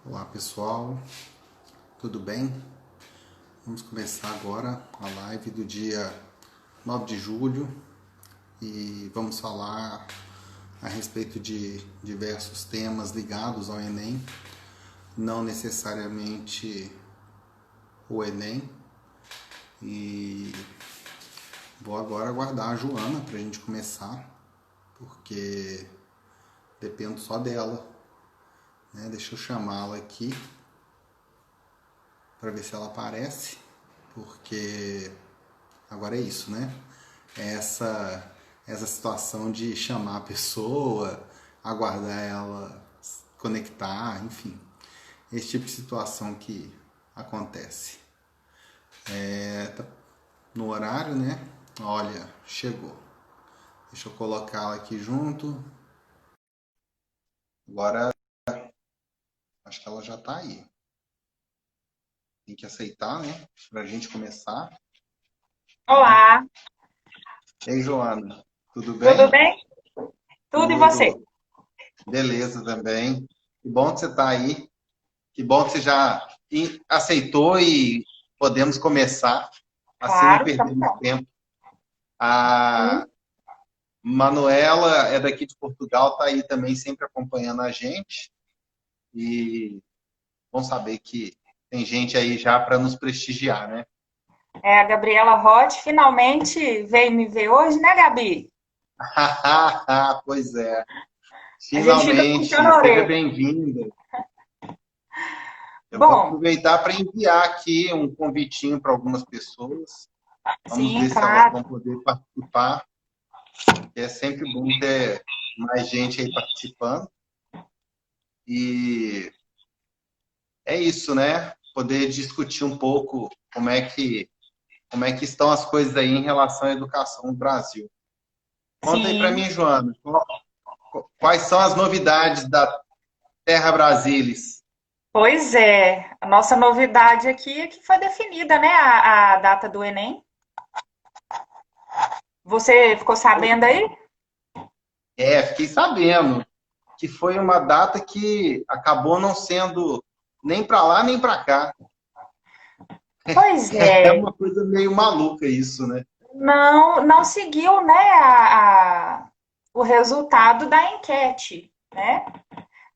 Olá pessoal, tudo bem? Vamos começar agora a live do dia 9 de julho e vamos falar a respeito de diversos temas ligados ao Enem, não necessariamente o Enem. E vou agora aguardar a Joana para a gente começar, porque dependo só dela, né? Deixa eu chamá-la aqui para ver se ela aparece, porque agora é isso, né? É essa situação de chamar a pessoa, aguardar ela conectar, enfim. Esse tipo de situação que acontece. Tá no horário, né? Olha, chegou. Deixa eu colocá-la aqui junto. Agora, acho que ela já está aí. Tem que aceitar, né? Para a gente começar, né? Olá, Ei, Joana, tudo tudo bem? bem? Tudo e você? Tudo. Beleza também. Que bom que você está aí. Que bom que você já aceitou e podemos começar. Assim não Claro, estamos perdemos prontos. tempo. A Sim, Manuela é daqui de Portugal, está aí também sempre acompanhando a gente. E bom saber que tem gente aí já para nos prestigiar, né? a Gabriela Roth finalmente veio me ver hoje, né, Gabi? Pois é. A gente fica puxando Finalmente, a seja orelha. bem-vinda. Eu vou Bom, aproveitar para enviar aqui um convitinho para algumas pessoas. Vamos sim, ver se elas claro. vão poder participar. É sempre bom ter mais gente aí participando. E é isso, né? Poder discutir um pouco como é que estão as coisas aí em relação à educação no Brasil. Conta aí para Sim, mim, Joana, quais são as novidades da Terra Brasilis? pois é. A nossa novidade aqui é que foi definida, né, a data do Enem. Você ficou sabendo aí? Fiquei sabendo que foi uma data que acabou não sendo nem para lá nem para cá. Pois É é. uma coisa meio maluca isso, né? Não seguiu, né, o resultado da enquete, né?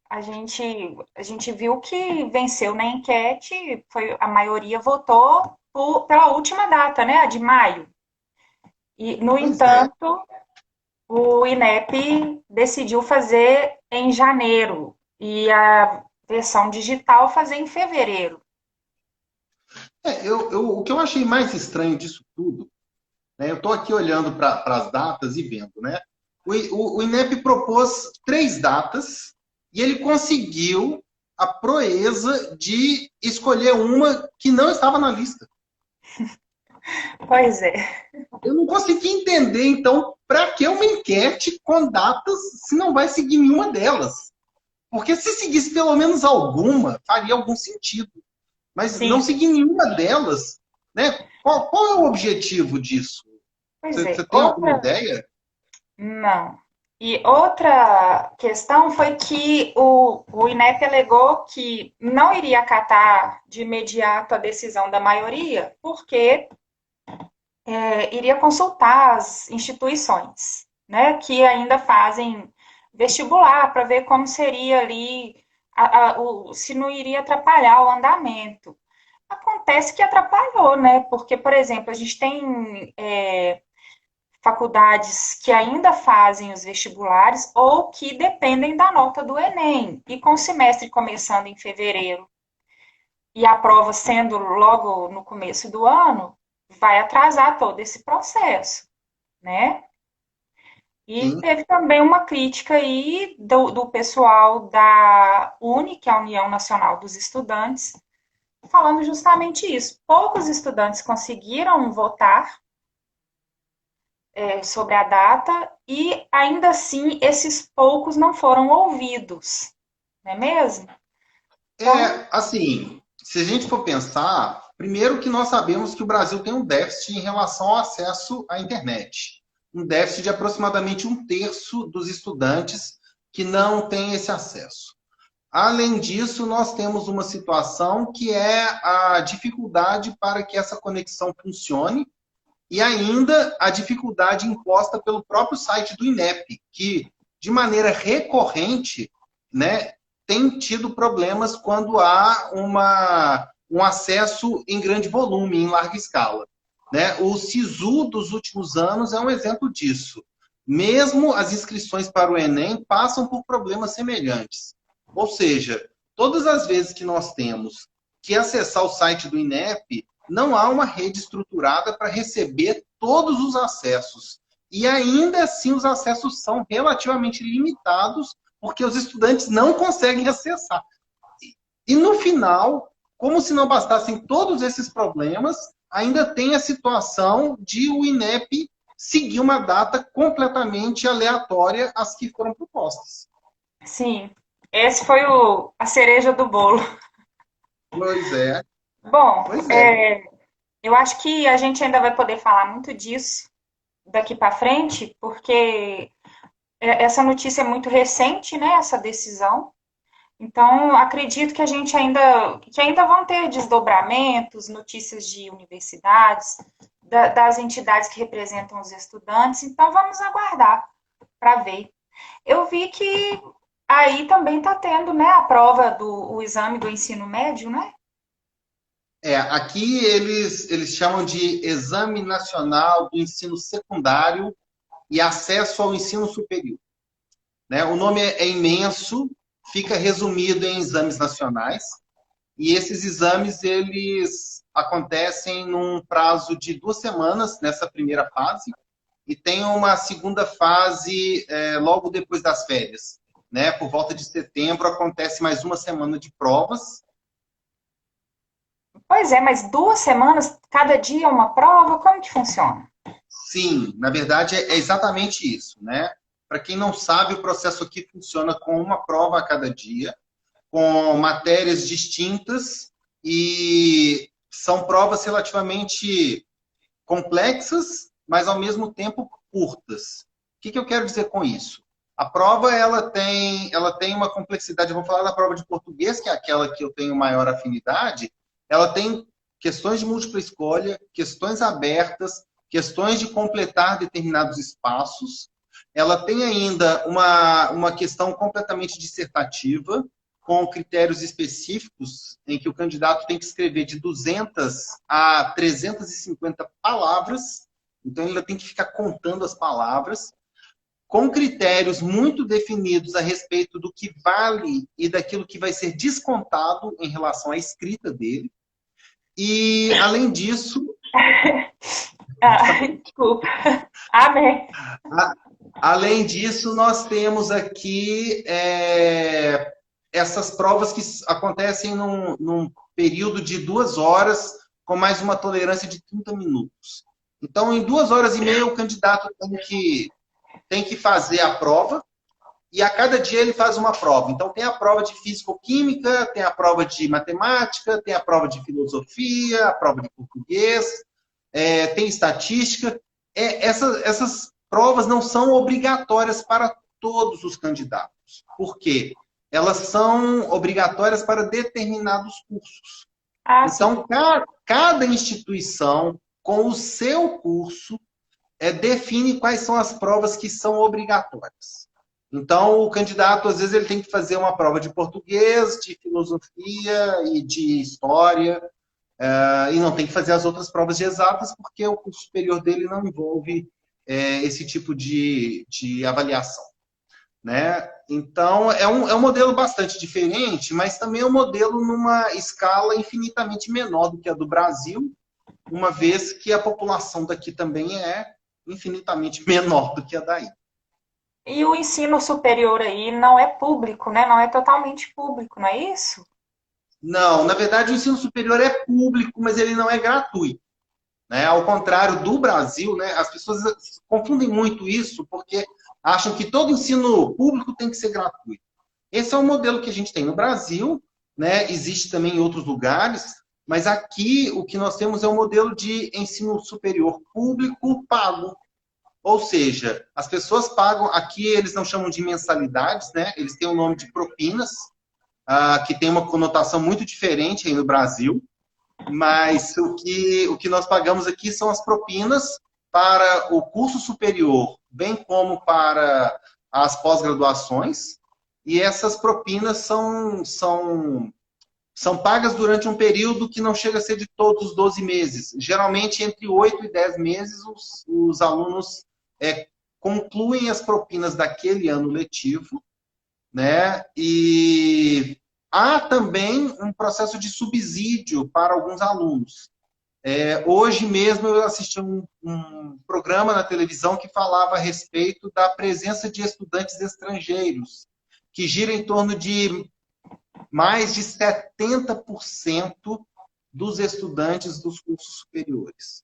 A gente viu que venceu na enquete, foi, a maioria votou pela última data, né, a de maio. E, no Pois é. entanto, o INEP decidiu fazer em janeiro e a versão digital fazer em fevereiro. O que eu achei mais estranho disso tudo, né? Eu estou aqui olhando para as datas e vendo, né? O INEP propôs 3 datas e ele conseguiu a proeza de escolher uma que não estava na lista. Pois é, Eu não consegui entender, então, para que uma enquete com datas se não vai seguir nenhuma delas? Porque se seguisse pelo menos alguma, faria algum sentido. Mas sim, não seguir nenhuma delas, né? Qual é o objetivo disso? pois Você é. tem alguma ideia? Não. E outra questão foi que o INEP alegou que não iria acatar de imediato a decisão da maioria, porque iria consultar as instituições, né, que ainda fazem vestibular para ver como seria ali, se não iria atrapalhar o andamento. Acontece que atrapalhou, né? Porque, por exemplo, a gente tem faculdades que ainda fazem os vestibulares ou que dependem da nota do Enem. E com o semestre começando em fevereiro e a prova sendo logo no começo do ano, vai atrasar todo esse processo, né? E Sim. teve também uma crítica aí do pessoal da UNE, que é a União Nacional dos Estudantes, falando justamente isso. Poucos estudantes conseguiram votar sobre a data e ainda assim esses poucos não foram ouvidos, não é mesmo? Então, Assim, se a gente for pensar, primeiro que nós sabemos que o Brasil tem um déficit em relação ao acesso à internet. Um déficit de aproximadamente um terço dos estudantes que não tem esse acesso. Além disso, nós temos uma situação que é a dificuldade para que essa conexão funcione e ainda a dificuldade imposta pelo próprio site do INEP, que, de maneira recorrente, né, tem tido problemas quando há um acesso em grande volume, em larga escala. Né? O SISU dos últimos anos é um exemplo disso. Mesmo as inscrições para o Enem passam por problemas semelhantes. Ou seja, todas as vezes que nós temos que acessar o site do INEP, não há uma rede estruturada para receber todos os acessos. E ainda assim, os acessos são relativamente limitados, porque os estudantes não conseguem acessar. E no final, como se não bastassem todos esses problemas, ainda tem a situação de o INEP seguir uma data completamente aleatória às que foram propostas. Sim, esse foi a cereja do bolo. Pois é, Bom, pois é. eu acho que a gente ainda vai poder falar muito disso daqui para frente, porque essa notícia é muito recente, né? Essa decisão. Então, acredito que a gente ainda vão ter desdobramentos, notícias de universidades, das entidades que representam os estudantes. Então, vamos aguardar para ver. Eu vi que aí também está tendo, né, a prova o exame do ensino médio, né? Aqui eles chamam de Exame Nacional do Ensino Secundário e Acesso ao Ensino Superior. Né? O nome é imenso, fica resumido em exames nacionais, e esses exames eles acontecem num prazo de 2 semanas nessa primeira fase, e tem uma segunda fase logo depois das férias. Né? Por volta de setembro acontece mais uma semana de provas. Pois é, mas 2 semanas, cada dia é uma prova, como que funciona? Sim, na verdade é exatamente isso, né? Para quem não sabe, o processo aqui funciona com uma prova a cada dia, com matérias distintas e são provas relativamente complexas, mas ao mesmo tempo curtas. O que eu quero dizer com isso? A prova ela tem uma complexidade. Eu vou falar da prova de português, que é aquela que eu tenho maior afinidade. Ela tem questões de múltipla escolha, questões abertas, questões de completar determinados espaços. Ela tem ainda uma questão completamente dissertativa, com critérios específicos, em que o candidato tem que escrever de 200 a 350 palavras, então ele tem que ficar contando as palavras, com critérios muito definidos a respeito do que vale e daquilo que vai ser descontado em relação à escrita dele. E, além disso, Desculpa. Amém. além disso, nós temos aqui essas provas que acontecem num período de 2 horas, com mais uma tolerância de 30 minutos. Então, em 2 horas e meia, o candidato tem que fazer a prova, e a cada dia ele faz uma prova. Então, tem a prova de físico-química, tem a prova de matemática, tem a prova de filosofia, a prova de português, tem estatística. Essas provas não são obrigatórias para todos os candidatos. Por quê? Elas são obrigatórias para determinados cursos. Ah, sim. Então, cada instituição, com o seu curso, define quais são as provas que são obrigatórias. Então, o candidato, às vezes, ele tem que fazer uma prova de português, de filosofia e de história, e não tem que fazer as outras provas de exatas, porque o curso superior dele não envolve esse tipo de avaliação. Né? Então, é um modelo bastante diferente, mas também é um modelo numa escala infinitamente menor do que a do Brasil, uma vez que a população daqui também é infinitamente menor do que a daí. E o ensino superior aí não é público, né? Não é totalmente público, não é isso? Não, na verdade o ensino superior é público, mas ele não é gratuito. Né? Ao contrário do Brasil, né? As pessoas confundem muito isso porque acham que todo ensino público tem que ser gratuito. Esse é o modelo que a gente tem no Brasil, né? Existe também em outros lugares, mas aqui o que nós temos é um modelo de ensino superior público pago. Ou seja, as pessoas pagam, aqui eles não chamam de mensalidades, né? Eles têm o nome de propinas, que tem uma conotação muito diferente aí no Brasil, mas o que nós pagamos aqui são as propinas para o curso superior, bem como para as pós-graduações, e essas propinas são pagas durante um período que não chega a ser de todos os 12 meses. Geralmente, entre 8 e 10 meses, os alunos concluem as propinas daquele ano letivo, né? E há também um processo de subsídio para alguns alunos. Hoje mesmo eu assisti um programa na televisão que falava a respeito da presença de estudantes estrangeiros, que gira em torno de mais de 70% dos estudantes dos cursos superiores.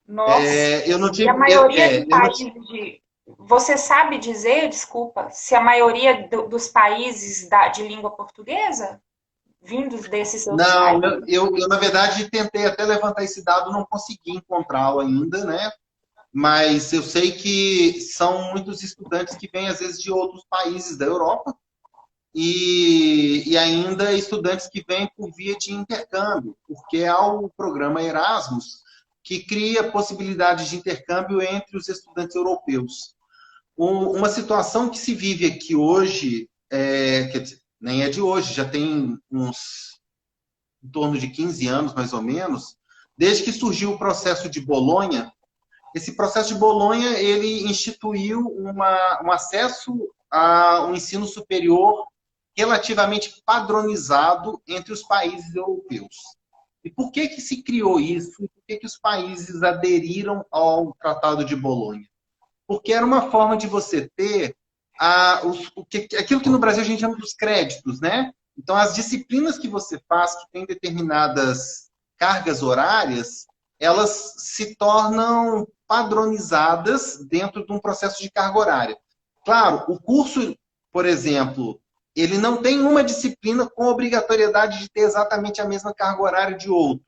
Nossa, Eu não e a tive. maioria de países de. Você sabe dizer, desculpa, se a maioria dos países de língua portuguesa, vindos desses outros Não, países? na verdade, tentei até levantar esse dado, não consegui encontrá-lo ainda, né? Mas eu sei que são muitos estudantes que vêm, às vezes, de outros países da Europa e ainda estudantes que vêm por via de intercâmbio, porque há o programa Erasmus, que cria possibilidades de intercâmbio entre os estudantes europeus. Uma situação que se vive aqui hoje, quer dizer, nem é de hoje, já tem em torno de 15 anos, mais ou menos, desde que surgiu o processo de Bolonha. Esse processo de Bolonha, ele instituiu um acesso a um ensino superior relativamente padronizado entre os países europeus. E por que se criou isso? E por que os países aderiram ao Tratado de Bolonha? Porque era uma forma de você ter aquilo que no Brasil a gente chama dos créditos, né? Então, as disciplinas que você faz, que tem determinadas cargas horárias, elas se tornam padronizadas dentro de um processo de carga horária. Claro, o curso, por exemplo, ele não tem uma disciplina com obrigatoriedade de ter exatamente a mesma carga horária de outro,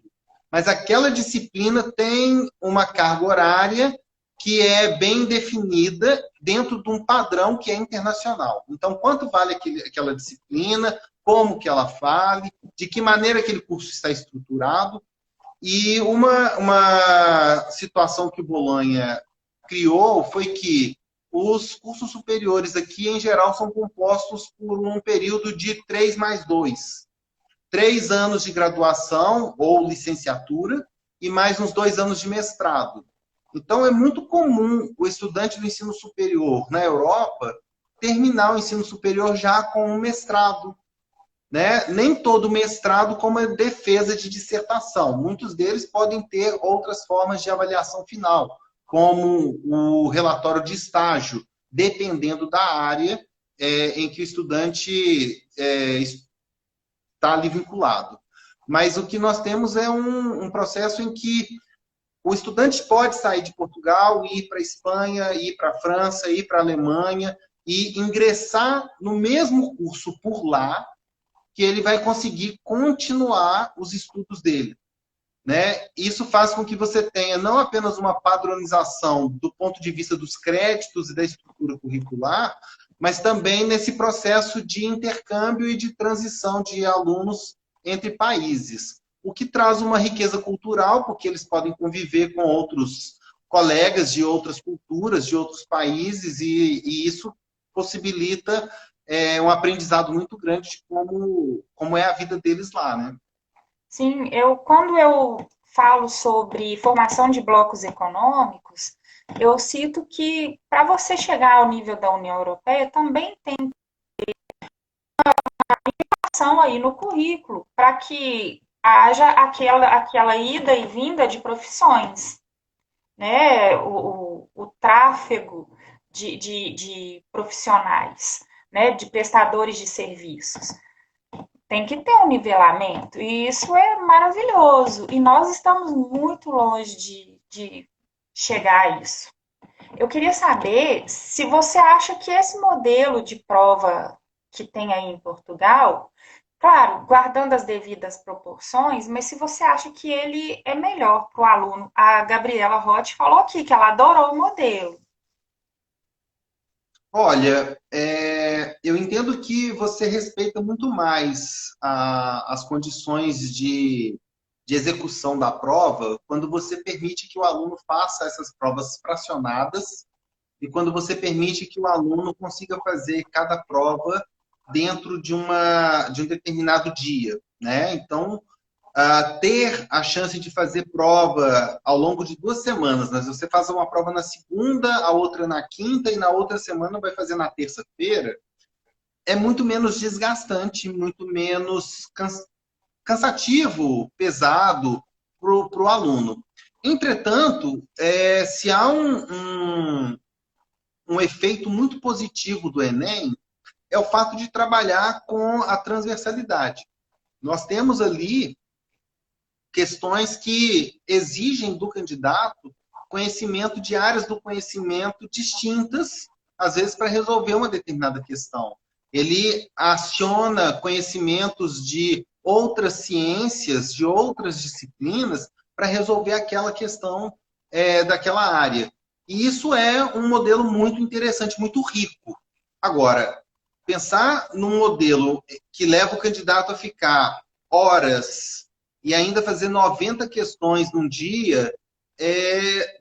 mas aquela disciplina tem uma carga horária que é bem definida dentro de um padrão que é internacional. Então, quanto vale aquela disciplina, como que ela vale, de que maneira aquele curso está estruturado. E uma situação que o Bolonha criou foi que os cursos superiores aqui, em geral, são compostos por um período de 3 mais 2. 3 anos de graduação ou licenciatura e mais uns 2 anos de mestrado. Então, é muito comum o estudante do ensino superior na Europa terminar o ensino superior já com um mestrado. Né? Nem todo mestrado como defesa de dissertação. Muitos deles podem ter outras formas de avaliação final, como o relatório de estágio, dependendo da área em que o estudante está ali vinculado. Mas o que nós temos é um processo em que o estudante pode sair de Portugal, ir para a Espanha, ir para a França, ir para a Alemanha e ingressar no mesmo curso por lá, que ele vai conseguir continuar os estudos dele. Né? Isso faz com que você tenha não apenas uma padronização do ponto de vista dos créditos e da estrutura curricular, mas também nesse processo de intercâmbio e de transição de alunos entre países, o que traz uma riqueza cultural, porque eles podem conviver com outros colegas de outras culturas, de outros países, e isso possibilita um aprendizado muito grande de como é a vida deles lá, né? Sim, quando eu falo sobre formação de blocos econômicos, eu cito que para você chegar ao nível da União Europeia também tem ação aí no currículo para que haja aquela ida e vinda de profissões, né? O tráfego de profissionais, né? De prestadores de serviços. Tem que ter um nivelamento, e isso é maravilhoso. E nós estamos muito longe de chegar a isso. Eu queria saber se você acha que esse modelo de prova que tem aí em Portugal, claro, guardando as devidas proporções, mas se você acha que ele é melhor para o aluno. A Gabriela Roth falou aqui que ela adorou o modelo. Olha, eu entendo que você respeita muito mais as condições de execução da prova quando você permite que o aluno faça essas provas fracionadas e quando você permite que o aluno consiga fazer cada prova dentro de um determinado dia, né? Então, ter a chance de fazer prova ao longo de 2 semanas, né? Você faz uma prova na segunda, a outra na quinta e na outra semana vai fazer na terça-feira, é muito menos desgastante, muito menos cansativo, pesado para o aluno. Entretanto, se há um efeito muito positivo do Enem, é o fato de trabalhar com a transversalidade. Nós temos ali questões que exigem do candidato conhecimento de áreas do conhecimento distintas, às vezes, para resolver uma determinada questão. Ele aciona conhecimentos de outras ciências, de outras disciplinas, para resolver aquela questão daquela área. E isso é um modelo muito interessante, muito rico. Agora, pensar num modelo que leva o candidato a ficar horas e ainda fazer 90 questões num dia,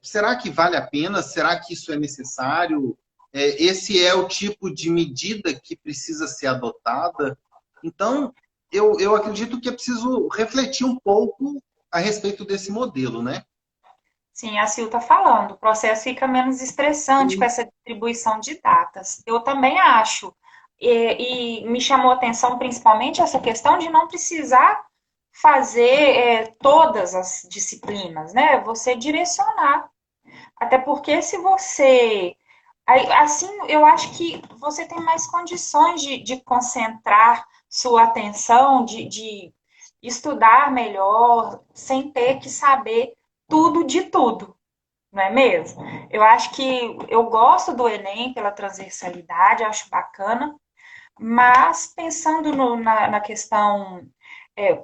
será que vale a pena? Será que isso é necessário? Esse é o tipo de medida que precisa ser adotada? Então, eu acredito que é preciso refletir um pouco a respeito desse modelo, né? Sim, a Sil está falando, o processo fica menos estressante com essa distribuição de datas. Eu também acho. E me chamou a atenção principalmente essa questão de não precisar fazer todas as disciplinas, né? Você direcionar. Até porque se você. Assim, eu acho que você tem mais condições de concentrar sua atenção, de estudar melhor, sem ter que saber tudo de tudo, não é mesmo? Eu acho que eu gosto do Enem pela transversalidade, acho bacana, mas pensando na questão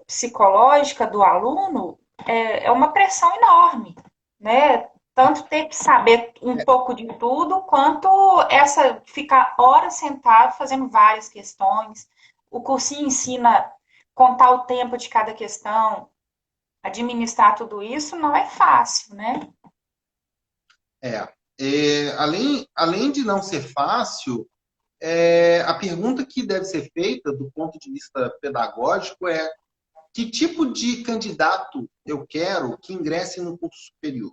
psicológica do aluno, é uma pressão enorme, né? Tanto ter que saber um pouco de tudo, quanto essa ficar horas sentado fazendo várias questões. O cursinho ensina contar o tempo de cada questão, administrar tudo isso não é fácil, né? É. Além de não ser fácil, a pergunta que deve ser feita do ponto de vista pedagógico é: que tipo de candidato eu quero que ingresse no curso superior?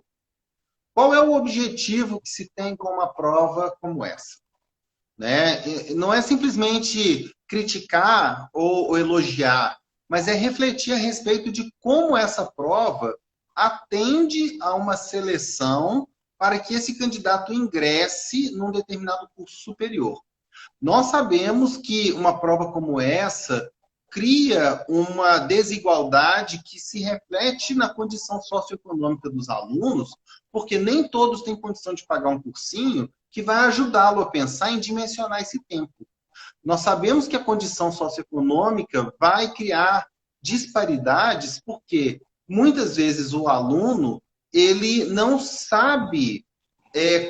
Qual é o objetivo que se tem com uma prova como essa? Né? Não é simplesmente criticar ou elogiar, mas é refletir a respeito de como essa prova atende a uma seleção para que esse candidato ingresse num determinado curso superior. Nós sabemos que uma prova como essa cria uma desigualdade que se reflete na condição socioeconômica dos alunos, porque nem todos têm condição de pagar um cursinho que vai ajudá-lo a pensar em dimensionar esse tempo. Nós sabemos que a condição socioeconômica vai criar disparidades, porque muitas vezes o aluno ele não sabe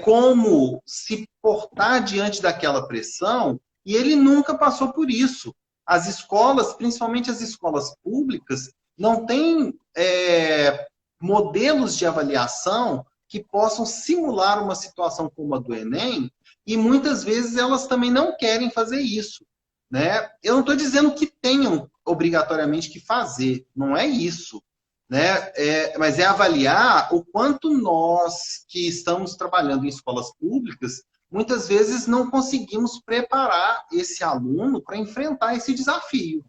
como se portar diante daquela pressão e ele nunca passou por isso. As escolas, principalmente as escolas públicas, não têm modelos de avaliação que possam simular uma situação como a do Enem, e muitas vezes elas também não querem fazer isso. Né? Eu não estou dizendo que tenham obrigatoriamente que fazer, não é isso. Né? Mas é avaliar o quanto nós que estamos trabalhando em escolas públicas, muitas vezes não conseguimos preparar esse aluno para enfrentar esse desafio.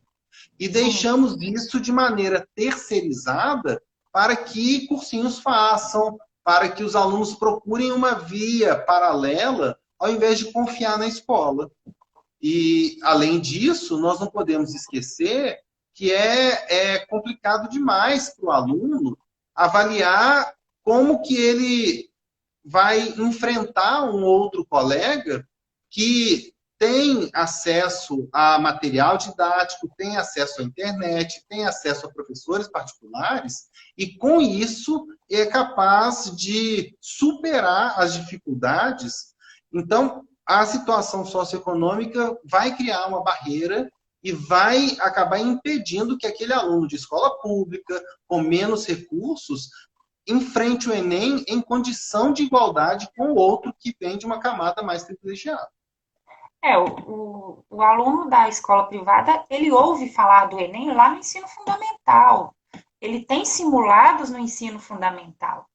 E Sim. deixamos isso de maneira terceirizada para que cursinhos façam, para que os alunos procurem uma via paralela, ao invés de confiar na escola. E, além disso, nós não podemos esquecer que é complicado demais para o aluno avaliar como que ele vai enfrentar um outro colega que tem acesso a material didático, tem acesso à internet, tem acesso a professores particulares, e com isso é capaz de superar as dificuldades. Então, a situação socioeconômica vai criar uma barreira e vai acabar impedindo que aquele aluno de escola pública, com menos recursos, enfrente o Enem em condição de igualdade com o outro que vem de uma camada mais privilegiada. O aluno da escola privada, ele ouve falar do Enem lá no ensino fundamental. Ele tem simulados no ensino fundamental.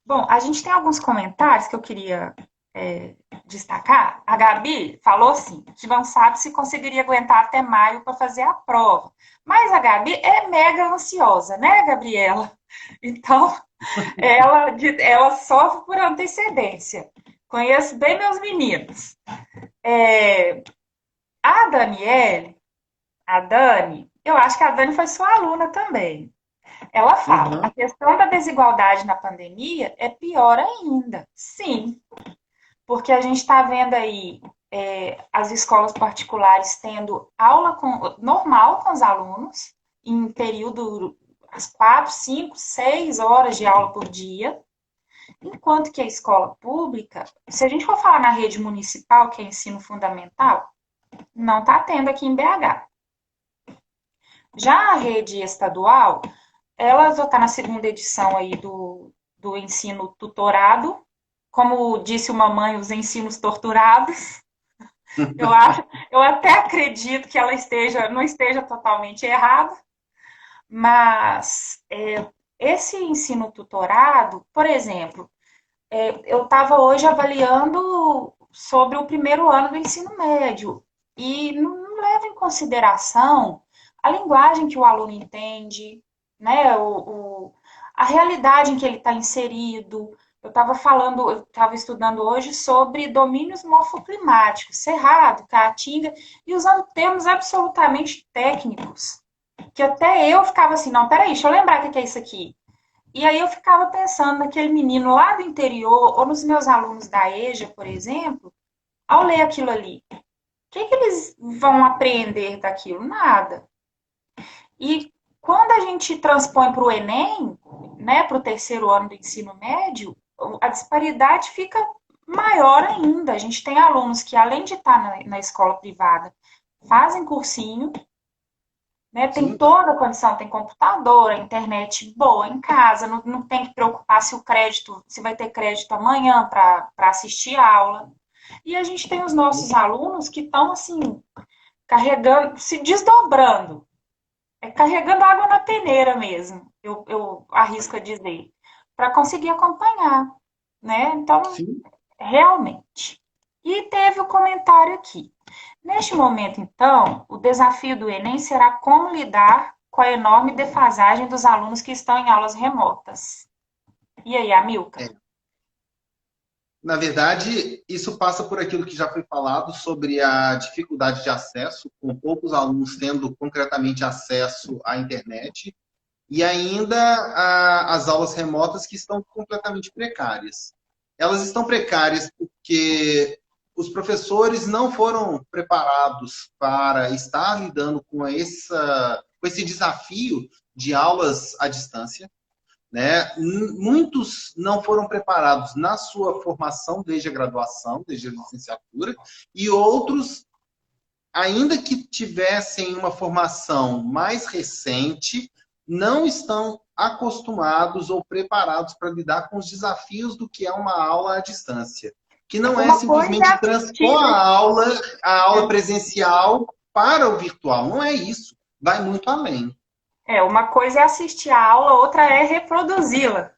Bom, a gente tem alguns comentários que eu queria destacar. A Gabi falou assim, que não sabe se conseguiria aguentar até maio para fazer a prova. Mas a Gabi é mega ansiosa, né, Gabriela? Então, ela sofre por antecedência. Conheço bem meus meninos. A Daniele, a Dani, eu acho que a Dani foi sua aluna também. Ela fala, a questão da desigualdade na pandemia é pior ainda. Sim, porque a gente está vendo aí as escolas particulares tendo aula normal com os alunos, em período, as 4, 5, 6 horas de aula por dia, enquanto que a escola pública, se a gente for falar na rede municipal, que é ensino fundamental, não está tendo aqui em BH. Já a rede estadual, ela já está na segunda edição aí do ensino tutorado, como disse uma mãe, os ensinos torturados. Eu até acredito que ela não esteja totalmente errada, mas esse ensino tutorado, por exemplo, eu estava hoje avaliando sobre o primeiro ano do ensino médio e não leva em consideração a linguagem que o aluno entende, né, a realidade em que ele está inserido. Eu estava estudando hoje sobre domínios morfoclimáticos, Cerrado, Caatinga, e usando termos absolutamente técnicos, que até eu ficava assim, não, peraí, deixa eu lembrar o que é isso aqui. E aí eu ficava pensando naquele menino lá do interior, ou nos meus alunos da EJA, por exemplo, ao ler aquilo ali. O que eles vão aprender daquilo? Nada. E quando a gente transpõe para o Enem, né, para o terceiro ano do ensino médio, a disparidade fica maior ainda. A gente tem alunos que, além de estar na escola privada, fazem cursinho, né, tem toda a condição, tem computador, a internet boa em casa, não tem que preocupar se vai ter crédito amanhã para assistir a aula. E a gente tem os nossos alunos que estão assim, carregando, se desdobrando, carregando água na peneira mesmo, eu arrisco a dizer, para conseguir acompanhar, né? Então, Sim. realmente. E teve o comentário aqui. Neste momento, então, o desafio do Enem será como lidar com a enorme defasagem dos alunos que estão em aulas remotas. E aí, Amilcar? Na verdade, isso passa por aquilo que já foi falado sobre a dificuldade de acesso, com poucos alunos tendo concretamente acesso à internet, e ainda as aulas remotas que estão completamente precárias. Elas estão precárias porque os professores não foram preparados para estar lidando com esse desafio de aulas à distância, né? Muitos não foram preparados na sua formação desde a graduação, desde a licenciatura, e outros, ainda que tivessem uma formação mais recente, não estão acostumados ou preparados para lidar com os desafios do que é uma aula à distância. Que não é simplesmente transpor a aula presencial para o virtual. Não é isso. Vai muito além. Uma coisa é assistir a aula, outra é reproduzi-la.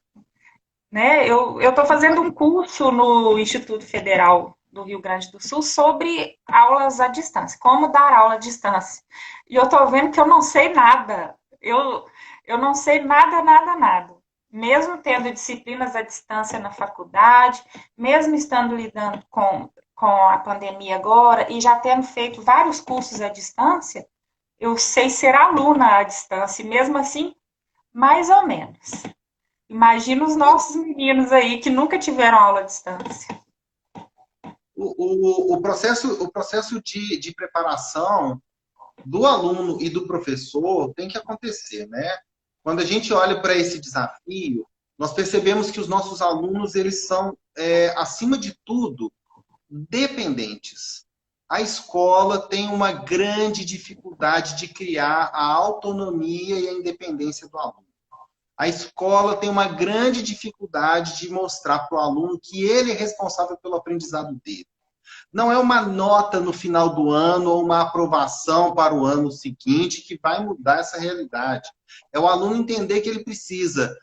Né? Eu estou fazendo um curso no Instituto Federal do Rio Grande do Sul sobre aulas à distância, como dar aula à distância. E eu estou vendo que eu não sei nada. Eu não sei nada, nada, nada. Mesmo tendo disciplinas à distância na faculdade, mesmo estando lidando com a pandemia agora e já tendo feito vários cursos à distância, eu sei ser aluna à distância, e mesmo assim, mais ou menos. Imagina os nossos meninos aí que nunca tiveram aula à distância. O processo de preparação do aluno e do professor tem que acontecer, né? Quando a gente olha para esse desafio, nós percebemos que os nossos alunos, eles são, acima de tudo, dependentes. A escola tem uma grande dificuldade de criar a autonomia e a independência do aluno. A escola tem uma grande dificuldade de mostrar para o aluno que ele é responsável pelo aprendizado dele. Não é uma nota no final do ano ou uma aprovação para o ano seguinte que vai mudar essa realidade. É o aluno entender que ele precisa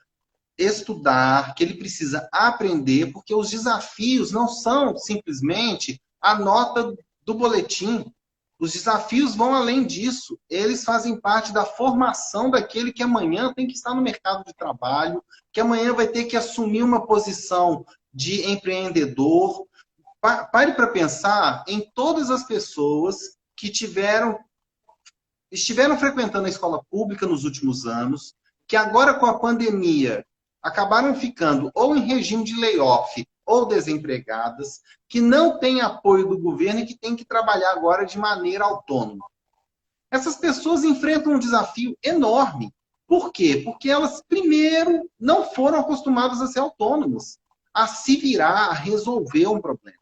estudar, que ele precisa aprender, porque os desafios não são simplesmente a nota do boletim. Os desafios vão além disso. Eles fazem parte da formação daquele que amanhã tem que estar no mercado de trabalho, que amanhã vai ter que assumir uma posição de empreendedor. Pare para pensar em todas as pessoas que estiveram frequentando a escola pública nos últimos anos, que agora com a pandemia acabaram ficando ou em regime de layoff ou desempregadas, que não têm apoio do governo e que têm que trabalhar agora de maneira autônoma. Essas pessoas enfrentam um desafio enorme. Por quê? Porque elas, primeiro, não foram acostumadas a ser autônomas, a se virar, a resolver um problema.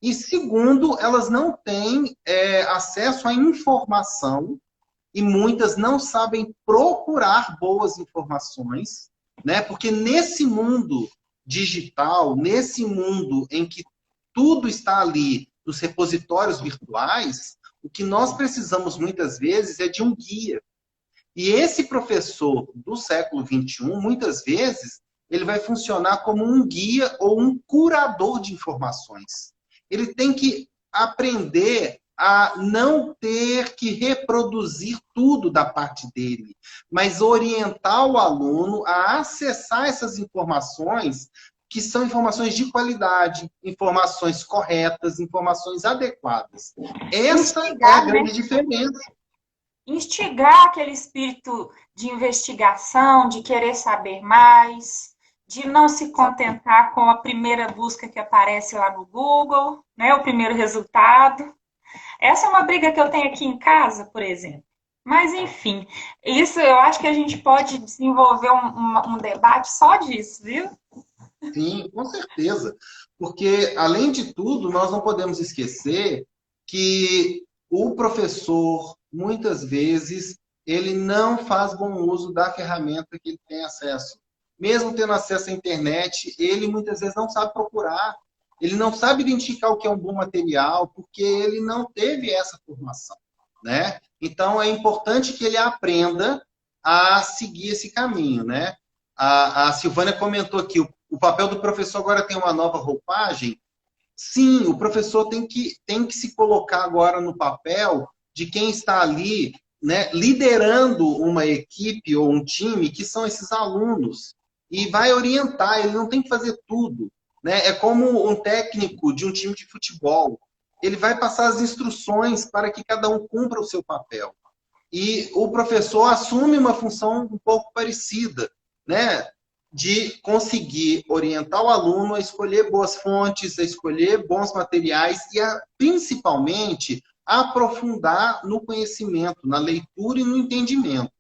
E, segundo, elas não têm acesso à informação e muitas não sabem procurar boas informações, né? Porque nesse mundo digital, nesse mundo em que tudo está ali nos repositórios virtuais, o que nós precisamos muitas vezes é de um guia. E esse professor do século XXI, muitas vezes, ele vai funcionar como um guia ou um curador de informações. Ele tem que aprender a não ter que reproduzir tudo da parte dele, mas orientar o aluno a acessar essas informações que são informações de qualidade, informações corretas, informações adequadas. Essa é a Instigar, né? grande diferença. Instigar aquele espírito de investigação, de querer saber mais, de não se contentar com a primeira busca que aparece lá no Google, né? O primeiro resultado. Essa é uma briga que eu tenho aqui em casa, por exemplo. Mas, enfim, isso eu acho que a gente pode desenvolver um debate só disso, viu? Sim, com certeza. Porque, além de tudo, nós não podemos esquecer que o professor, muitas vezes, ele não faz bom uso da ferramenta que ele tem acesso. Mesmo tendo acesso à internet, ele muitas vezes não sabe procurar. Ele não sabe identificar o que é um bom material, porque ele não teve essa formação, né? Então, é importante que ele aprenda a seguir esse caminho, né? A Silvânia comentou aqui, o papel do professor agora tem uma nova roupagem. Sim, o professor tem que se colocar agora no papel de quem está ali, né, liderando uma equipe ou um time, que são esses alunos. E vai orientar, ele não tem que fazer tudo. Né? É como um técnico de um time de futebol. Ele vai passar as instruções para que cada um cumpra o seu papel. E o professor assume uma função um pouco parecida, né? De conseguir orientar o aluno a escolher boas fontes, a escolher bons materiais e, principalmente, a aprofundar no conhecimento, na leitura e no entendimento.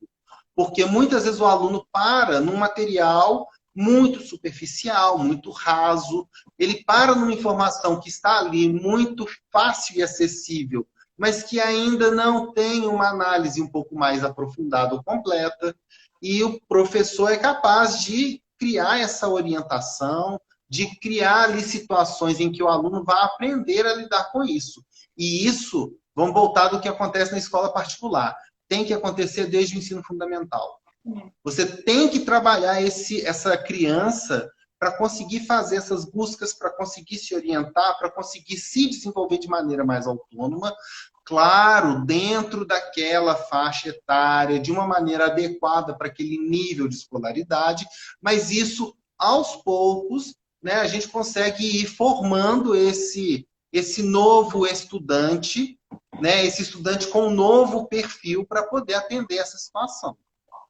Porque muitas vezes o aluno para num material muito superficial, muito raso, ele para numa informação que está ali muito fácil e acessível, mas que ainda não tem uma análise um pouco mais aprofundada ou completa, e o professor é capaz de criar essa orientação, de criar ali situações em que o aluno vai aprender a lidar com isso. E isso, vamos voltar do que acontece na escola particular, tem que acontecer desde o ensino fundamental. Você tem que trabalhar essa criança para conseguir fazer essas buscas, para conseguir se orientar, para conseguir se desenvolver de maneira mais autônoma, claro, dentro daquela faixa etária, de uma maneira adequada para aquele nível de escolaridade, mas isso, aos poucos, né, a gente consegue ir formando esse novo estudante, né, esse estudante com um novo perfil para poder atender essa situação.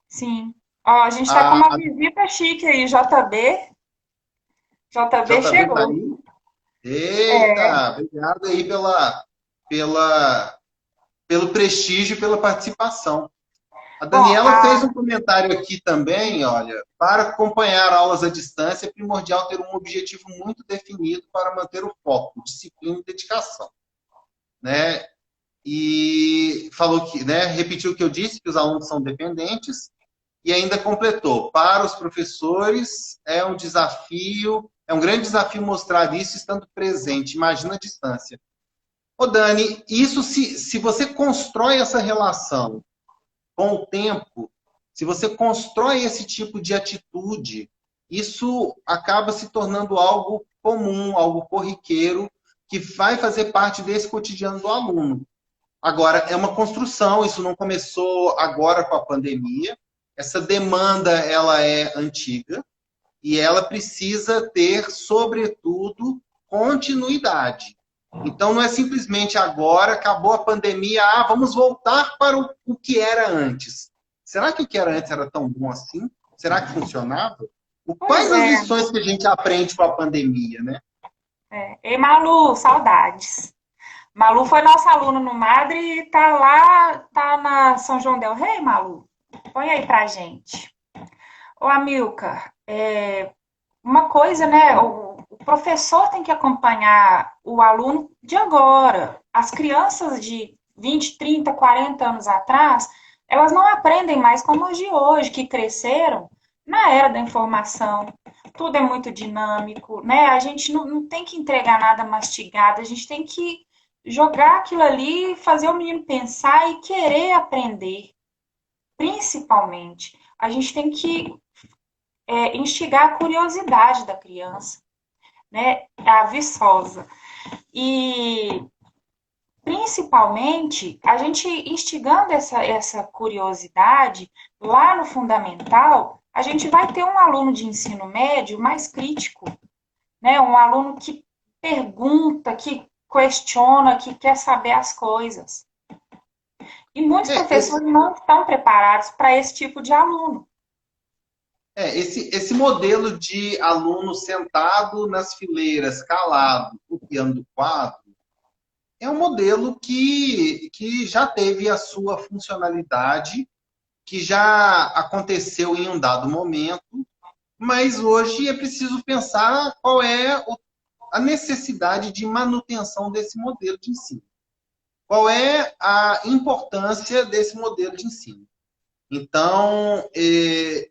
Sim. Ó, a gente está com A, uma a visita chique aí, JB. JB JB tá chegou. aí? É, Eita, obrigado aí pela, pelo prestígio e pela participação. A Bom, Daniela fez um comentário aqui também, olha, para acompanhar aulas à distância é primordial ter um objetivo muito definido para manter o foco, disciplina e dedicação, né? E falou que, né, repetiu o que eu disse, que os alunos são dependentes, e ainda completou, para os professores é um grande desafio mostrar isso estando presente, imagina a distância. Ô Dani, isso se você constrói essa relação com o tempo, se você constrói esse tipo de atitude, isso acaba se tornando algo comum, algo corriqueiro, que vai fazer parte desse cotidiano do aluno. Agora, é uma construção, isso não começou agora com a pandemia. Essa demanda, ela é antiga e ela precisa ter, sobretudo, continuidade. Então, não é simplesmente agora, acabou a pandemia, vamos voltar para o que era antes. Será que o que era antes era tão bom assim? Será que funcionava? pois Quais as é. lições que a gente aprende com a pandemia, né? Ei, Malu, saudades. Malu foi nossa aluna no Madre e tá lá, tá na São João del Rei, Malu? Põe aí pra gente. Ô, Amilcar, uma coisa, né? O professor tem que acompanhar o aluno de agora. As crianças de 20, 30, 40 anos atrás, elas não aprendem mais como as de hoje, que cresceram na era da informação. Tudo é muito dinâmico, né? A gente não tem que entregar nada mastigado, a gente tem que jogar aquilo ali, fazer o menino pensar e querer aprender, principalmente. A gente tem que instigar a curiosidade da criança, né? A viçosa. E principalmente a gente instigando essa curiosidade lá no fundamental, a gente vai ter um aluno de ensino médio mais crítico, né? Um aluno que pergunta, que questiona, que quer saber as coisas. E muitos Esse, professores não estão preparados para esse tipo de aluno. esse modelo de aluno sentado nas fileiras, calado, copiando o quadro, é um modelo que já teve a sua funcionalidade, que já aconteceu em um dado momento, mas hoje é preciso pensar qual é a necessidade de manutenção desse modelo de ensino. Qual é a importância desse modelo de ensino? Então,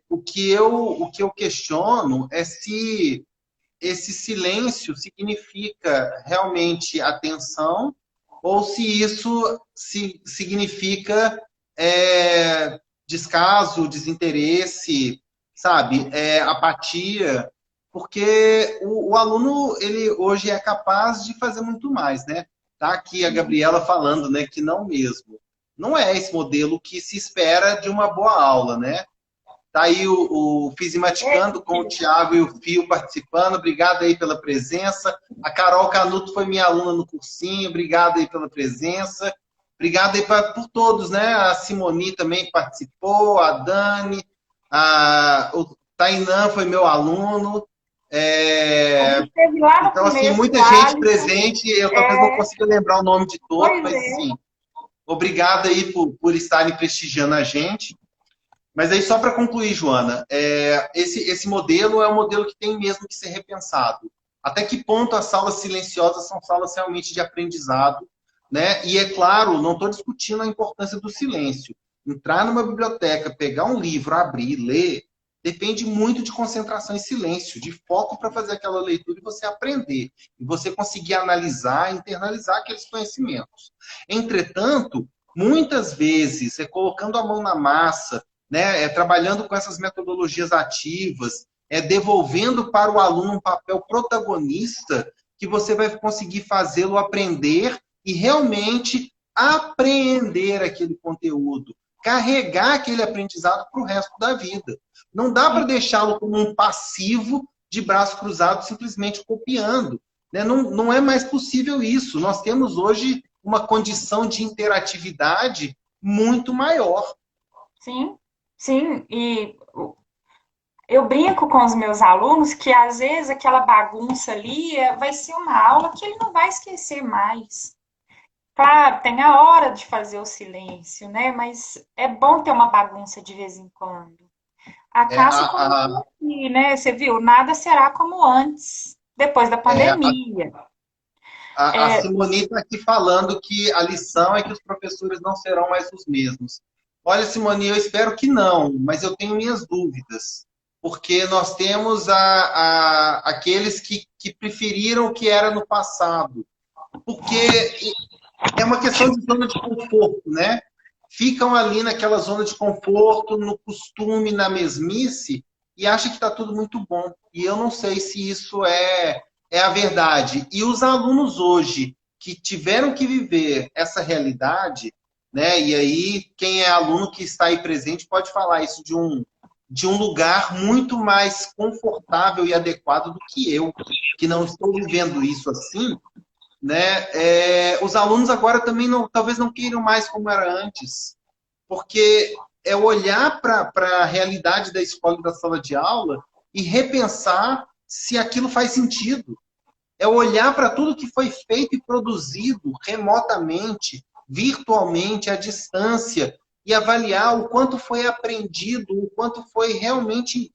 o que eu questiono é se esse silêncio significa realmente atenção ou se isso significa descaso, desinteresse, sabe, apatia, porque o aluno ele hoje é capaz de fazer muito mais, né? Tá aqui a Gabriela falando, né, que não mesmo. Não é esse modelo que se espera de uma boa aula, né? Tá aí o Fisimaticando com o Thiago e o Fio participando. Obrigado aí pela presença. A Carol Canuto foi minha aluna no cursinho. Obrigado aí pela presença. Obrigado aí por todos, né? A Simoni também participou, a Dani, o Tainan foi meu aluno. A gente esteve lá no Então, assim, começo, o muita gente Alisson. presente. Eu talvez não consiga lembrar o nome de todos, Pois mas, é. assim, obrigado aí por estarem prestigiando a gente. Mas aí, só para concluir, Joana, esse modelo é um modelo que tem mesmo que ser repensado. Até que ponto as salas silenciosas são salas realmente de aprendizado, né? E, é claro, não estou discutindo a importância do silêncio. Entrar numa biblioteca, pegar um livro, abrir, ler, depende muito de concentração e silêncio, de foco para fazer aquela leitura e você aprender. E você conseguir analisar, internalizar aqueles conhecimentos. Entretanto, muitas vezes, colocando a mão na massa, né, trabalhando com essas metodologias ativas, devolvendo para o aluno um papel protagonista, que você vai conseguir fazê-lo aprender e realmente apreender aquele conteúdo, carregar aquele aprendizado para o resto da vida. Não dá para deixá-lo como um passivo de braço cruzado, simplesmente copiando. Né? Não, não é mais possível isso. Nós temos hoje uma condição de interatividade muito maior. Sim, sim. E eu brinco com os meus alunos que às vezes aquela bagunça ali vai ser uma aula que ele não vai esquecer mais. Claro, tem a hora de fazer o silêncio, né? Mas é bom ter uma bagunça de vez em quando. A É, Cássia colocou aqui, né? Você viu? Nada será como antes, depois da é, pandemia. a Simone está aqui falando que a lição é que os professores não serão mais os mesmos. Olha, Simone, eu espero que não, mas eu tenho minhas dúvidas. Porque nós temos aqueles que preferiram o que era no passado. Porque é uma questão de zona de conforto, né? Ficam ali naquela zona de conforto, no costume, na mesmice, e acham que está tudo muito bom. E eu não sei se isso é a verdade. E os alunos hoje que tiveram que viver essa realidade, né? E aí quem é aluno que está aí presente pode falar isso de um lugar muito mais confortável e adequado do que eu, que não estou vivendo isso assim, né? Os alunos agora também não, talvez não queiram mais como era antes, porque é olhar para a realidade da escola e da sala de aula e repensar se aquilo faz sentido. É olhar para tudo que foi feito e produzido remotamente, virtualmente, à distância, e avaliar o quanto foi aprendido, o quanto foi realmente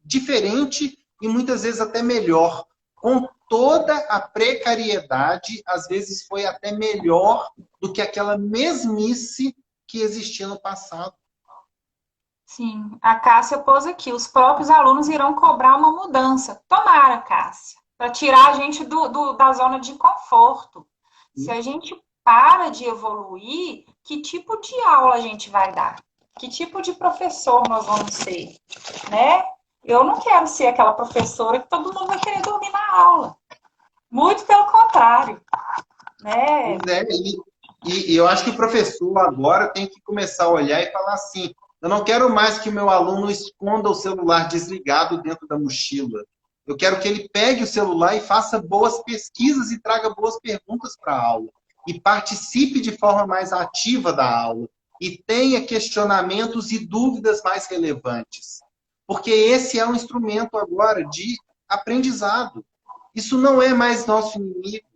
diferente e muitas vezes até melhor. Com toda a precariedade, às vezes foi até melhor do que aquela mesmice que existia no passado. Sim, a Cássia pôs aqui, os próprios alunos irão cobrar uma mudança. Tomara, Cássia, para tirar a gente da zona de conforto. Se a gente para de evoluir, que tipo de aula a gente vai dar? Que tipo de professor nós vamos ser, né? Eu não quero ser aquela professora que todo mundo vai querer dormir na aula. Muito pelo contrário, né? Pois é, e eu acho que o professor agora tem que começar a olhar e falar assim: eu não quero mais que o meu aluno esconda o celular desligado dentro da mochila. Eu quero que ele pegue o celular e faça boas pesquisas e traga boas perguntas para a aula. E participe de forma mais ativa da aula. E tenha questionamentos e dúvidas mais relevantes. Porque esse é um instrumento agora de aprendizado. Isso não é mais nosso inimigo,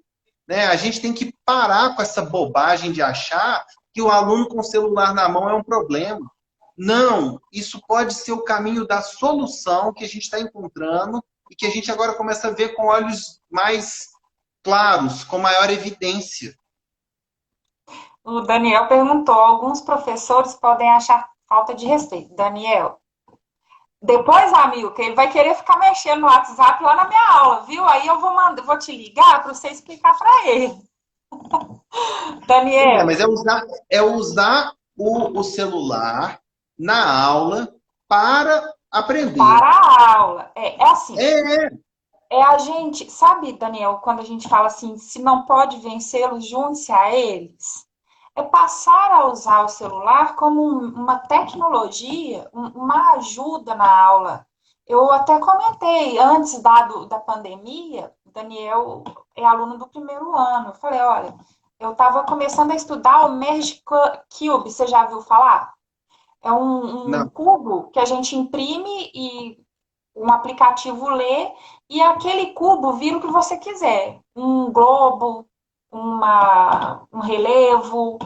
né? A gente tem que parar com essa bobagem de achar que o aluno com o celular na mão é um problema. Não, isso pode ser o caminho da solução que a gente está encontrando e que a gente agora começa a ver com olhos mais claros, com maior evidência. O Daniel perguntou: alguns professores podem achar falta de respeito. Daniel, depois, amigo, que ele vai querer ficar mexendo no WhatsApp lá na minha aula, viu? Aí eu vou te ligar para você explicar para ele. Pois é, Daniel, mas é usar o celular na aula para aprender. para a aula. É assim, É, é a gente, sabe, Daniel, quando a gente fala assim, se não pode vencê-los, junte-se a eles. É passar a usar o celular como uma tecnologia, uma ajuda na aula. Eu até comentei, antes da pandemia, o Daniel é aluno do primeiro ano. Eu falei, olha, eu estava começando a estudar o Magic Cube, você já viu falar? É um não, cubo que a gente imprime e um aplicativo lê e aquele cubo vira o que você quiser. Um globo, um relevo,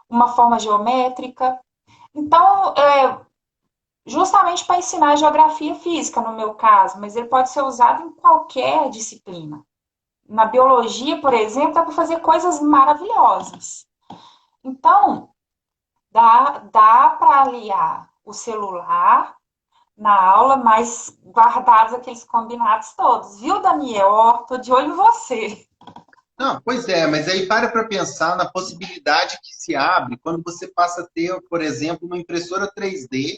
uma forma geométrica. Então, justamente para ensinar geografia física, no meu caso, mas ele pode ser usado em qualquer disciplina. Na biologia, por exemplo, dá para fazer coisas maravilhosas. Então, dá para aliar o celular na aula, mas guardados aqueles combinados todos. Viu, Daniel? Ó, tô de olho em você. não, pois é, mas aí para pensar na possibilidade que se abre quando você passa a ter, por exemplo, uma impressora 3D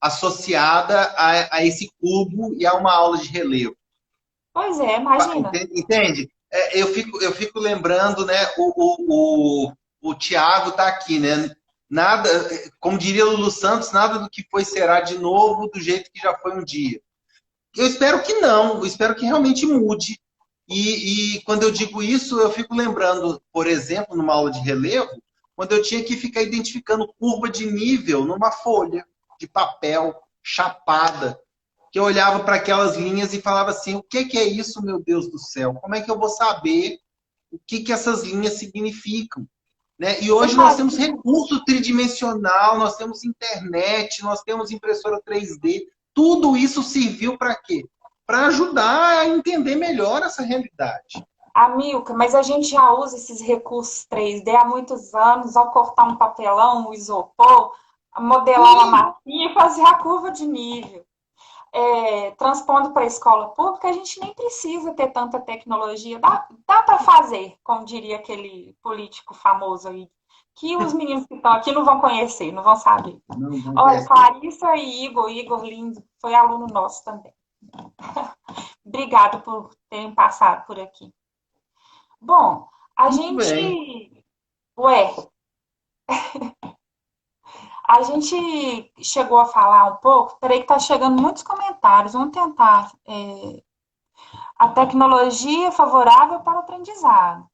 associada a esse cubo e a uma aula de relevo. Pois é, imagina. Entende? Eu fico lembrando, né? O Tiago está aqui, né? Nada, como diria Lulu Santos, nada do que foi será de novo do jeito que já foi um dia. Eu espero que não, eu espero que realmente mude. E quando eu digo isso, eu fico lembrando, por exemplo, numa aula de relevo, quando eu tinha que ficar identificando curva de nível numa folha de papel chapada, que eu olhava para aquelas linhas e falava assim: o que é isso, meu Deus do céu? Como é que eu vou saber o que que essas linhas significam, né? E hoje nós temos Imagina. recurso tridimensional, nós temos internet, nós temos impressora 3D. Tudo isso serviu para quê? Para ajudar a entender melhor essa realidade. Amilca, mas a gente já usa esses recursos 3D há muitos anos, ao cortar um papelão, um isopor, modelar uma Sim, massinha e fazer a curva de nível. Transpondo para a escola pública, a gente nem precisa ter tanta tecnologia. Dá para fazer, como diria aquele político famoso aí, que os meninos que estão aqui não vão conhecer, não vão saber. não vão Olha, conhecer. Clarissa e Igor lindo, foi aluno nosso também. Obrigado por terem passado por aqui. Bom, a Muito bem. gente. Ué, a gente chegou a falar um pouco. Peraí, que tá chegando muitos comentários. Vamos tentar. A tecnologia é favorável para o aprendizado,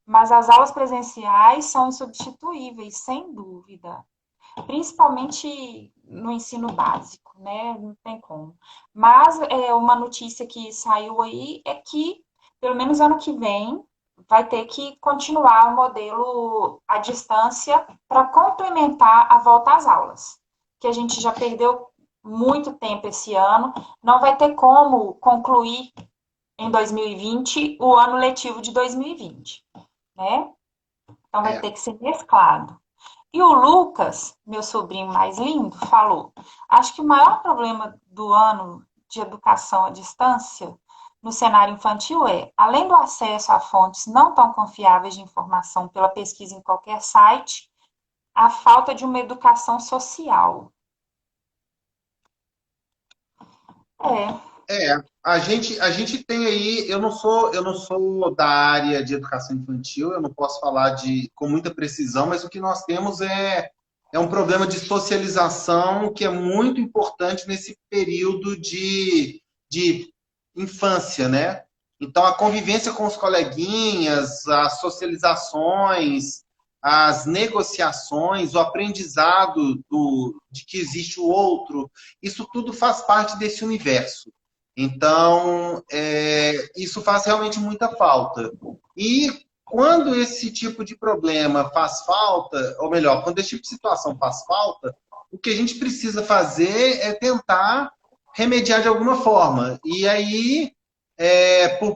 mas as aulas presenciais são insubstituíveis, sem dúvida. Principalmente no ensino básico, né? Não tem como. Mas uma notícia que saiu aí é que, pelo menos ano que vem, vai ter que continuar o modelo à distância para complementar a volta às aulas, que a gente já perdeu muito tempo esse ano, não vai ter como concluir em 2020 o ano letivo de 2020, né? Então vai É, ter que ser mesclado. E o Lucas, meu sobrinho mais lindo, falou: acho que o maior problema do ano de educação à distância no cenário infantil é, além do acesso a fontes não tão confiáveis de informação pela pesquisa em qualquer site, a falta de uma educação social. É, a gente tem aí, eu não sou da área de educação infantil, eu não posso falar com muita precisão, mas o que nós temos é um problema de socialização que é muito importante nesse período de infância, né? Então, a convivência com os coleguinhas, as socializações, as negociações, o aprendizado de que existe o outro, isso tudo faz parte desse universo. Então, isso faz realmente muita falta. E quando esse tipo de problema faz falta, ou melhor, quando esse tipo de situação faz falta, o que a gente precisa fazer é tentar remediar de alguma forma. E aí,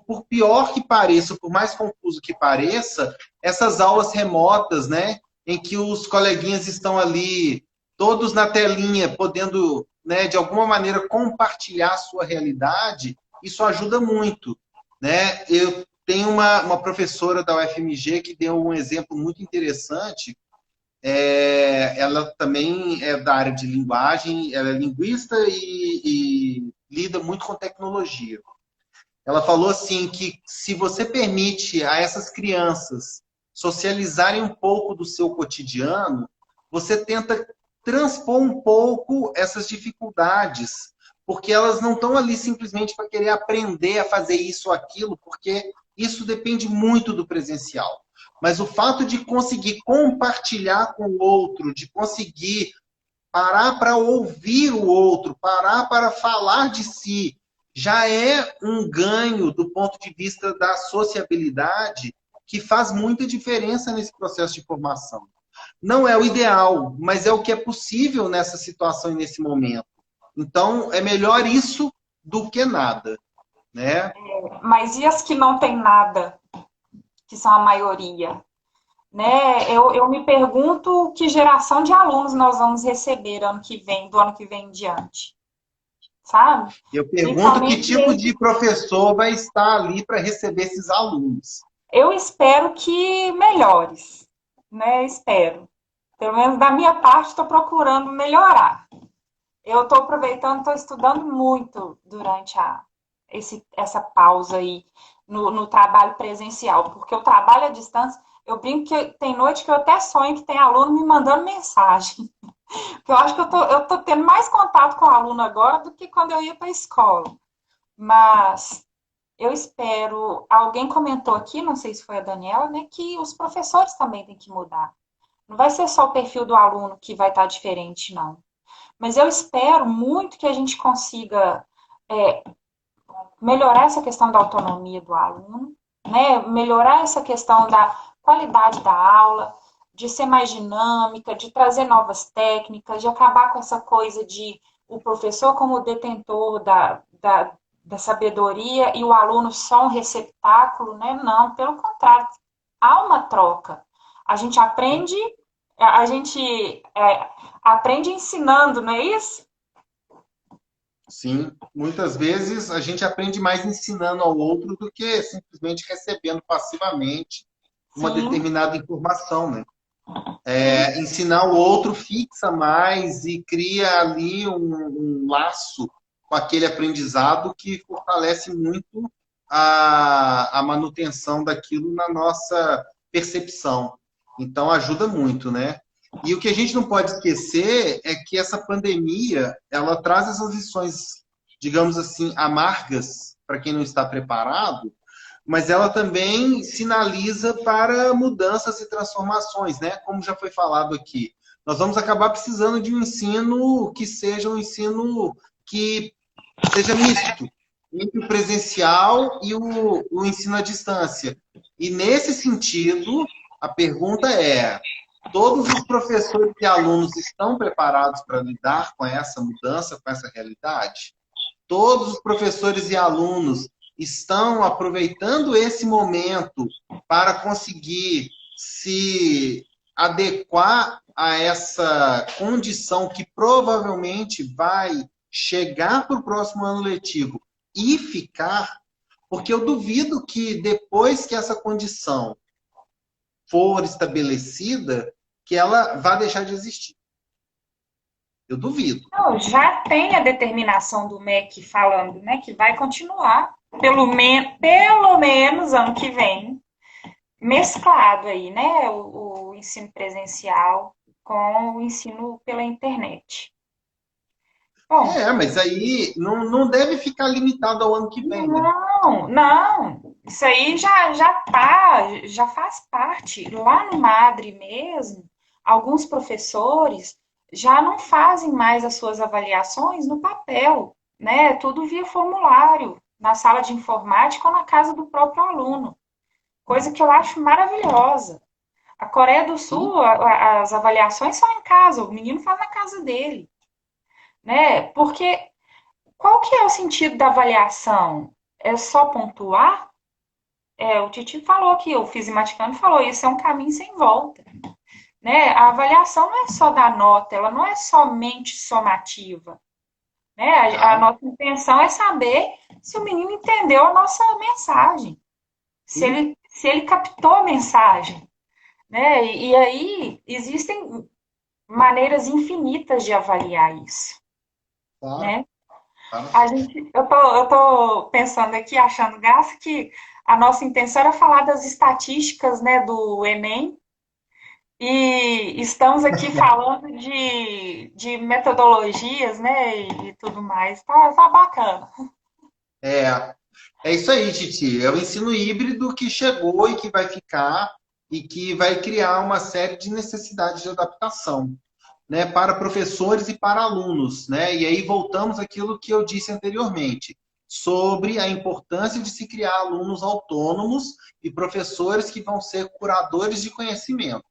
por pior que pareça, por mais confuso que pareça, essas aulas remotas, né, em que os coleguinhas estão ali todos na telinha, podendo, né, de alguma maneira compartilhar a sua realidade, isso ajuda muito, né? Eu tenho uma professora da UFMG que deu um exemplo muito interessante. Ela também é da área de linguagem, ela é linguista e lida muito com tecnologia. Ela falou assim que se você permite a essas crianças socializarem um pouco do seu cotidiano, você tenta transpor um pouco essas dificuldades, porque elas não estão ali simplesmente para querer aprender a fazer isso ou aquilo, porque isso depende muito do presencial. Mas o fato de conseguir compartilhar com o outro, de conseguir parar para ouvir o outro, parar para falar de si, já é um ganho do ponto de vista da sociabilidade que faz muita diferença nesse processo de formação. Não é o ideal, mas é o que é possível nessa situação e nesse momento. Então, é melhor isso do que nada, né? mas e as que não têm nada, que são a maioria? Né? Eu me pergunto que geração de alunos nós vamos receber ano que vem, do ano que vem em diante, sabe? Eu pergunto que Principalmente tipo esses. de professor vai estar ali para receber esses alunos. Eu espero que melhores, né? Espero. Pelo menos da minha parte, estou procurando melhorar. Eu estou aproveitando, estou estudando muito durante essa pausa aí no trabalho presencial, porque o trabalho à distância, eu brinco que tem noite que eu até sonho que tem aluno me mandando mensagem. Porque eu acho que eu tô tendo mais contato com o aluno agora do que quando eu ia para a escola. Mas eu espero. Alguém comentou aqui, não sei se foi a Daniela, né, que os professores também têm que mudar. Não vai ser só o perfil do aluno que vai estar diferente, não. Mas eu espero muito que a gente consiga melhorar essa questão da autonomia do aluno, né? Melhorar essa questão da qualidade da aula, de ser mais dinâmica, de trazer novas técnicas, de acabar com essa coisa de o professor como detentor da sabedoria e o aluno só um receptáculo, né? Não, pelo contrário, há uma troca. A gente aprende, a gente aprende ensinando, não é isso? Sim, muitas vezes a gente aprende mais ensinando ao outro do que simplesmente recebendo passivamente uma Sim, determinada informação, né? sim, Ensinar o outro fixa mais e cria ali um laço com aquele aprendizado que fortalece muito a manutenção daquilo na nossa percepção. Então, ajuda muito, né? E o que a gente não pode esquecer é que essa pandemia, ela traz essas lições, digamos assim, amargas para quem não está preparado, mas ela também sinaliza para mudanças e transformações, né? Como já foi falado aqui. Nós vamos acabar precisando de um ensino que seja um ensino que seja misto entre o presencial e o ensino à distância. E nesse sentido, a pergunta é: todos os professores e alunos estão preparados para lidar com essa mudança, com essa realidade? Todos os professores e alunos estão aproveitando esse momento para conseguir se adequar a essa condição que provavelmente vai chegar para o próximo ano letivo e ficar, porque eu duvido que depois que essa condição for estabelecida, que ela vá deixar de existir. Eu duvido. não, já tem a determinação do MEC falando, né, que vai continuar, pelo menos ano que vem, mesclado aí, né, o ensino presencial com o ensino pela internet. Bom, Mas aí não deve ficar limitado ao ano que vem, né? não, não, isso aí já faz parte. Lá no Madre mesmo, alguns professores já não fazem mais as suas avaliações no papel, né? Tudo via formulário, na sala de informática ou na casa do próprio aluno, coisa que eu acho maravilhosa. A Coreia do Sim, Sul, as avaliações são em casa, o menino faz na casa dele, né? Porque qual que é o sentido da avaliação? É só pontuar? O Titi falou aqui, o Fisimaticano falou, isso é um caminho sem volta, né? A avaliação não é só da nota, ela não é somente somativa, né? A não. nossa intenção é saber se o menino entendeu a nossa mensagem, Sim, se ele captou a mensagem, né? E aí existem maneiras infinitas de avaliar isso, claro, né? claro. Eu tô pensando aqui, achando graça, que a nossa intenção era falar das estatísticas, né, do Enem, e estamos aqui falando de metodologias, né, e tudo mais. Tá bacana. É, é isso aí, Titi. É o ensino híbrido que chegou e que vai ficar e que vai criar uma série de necessidades de adaptação, né, para professores e para alunos, né? E aí voltamos àquilo que eu disse anteriormente, sobre a importância de se criar alunos autônomos e professores que vão ser curadores de conhecimento,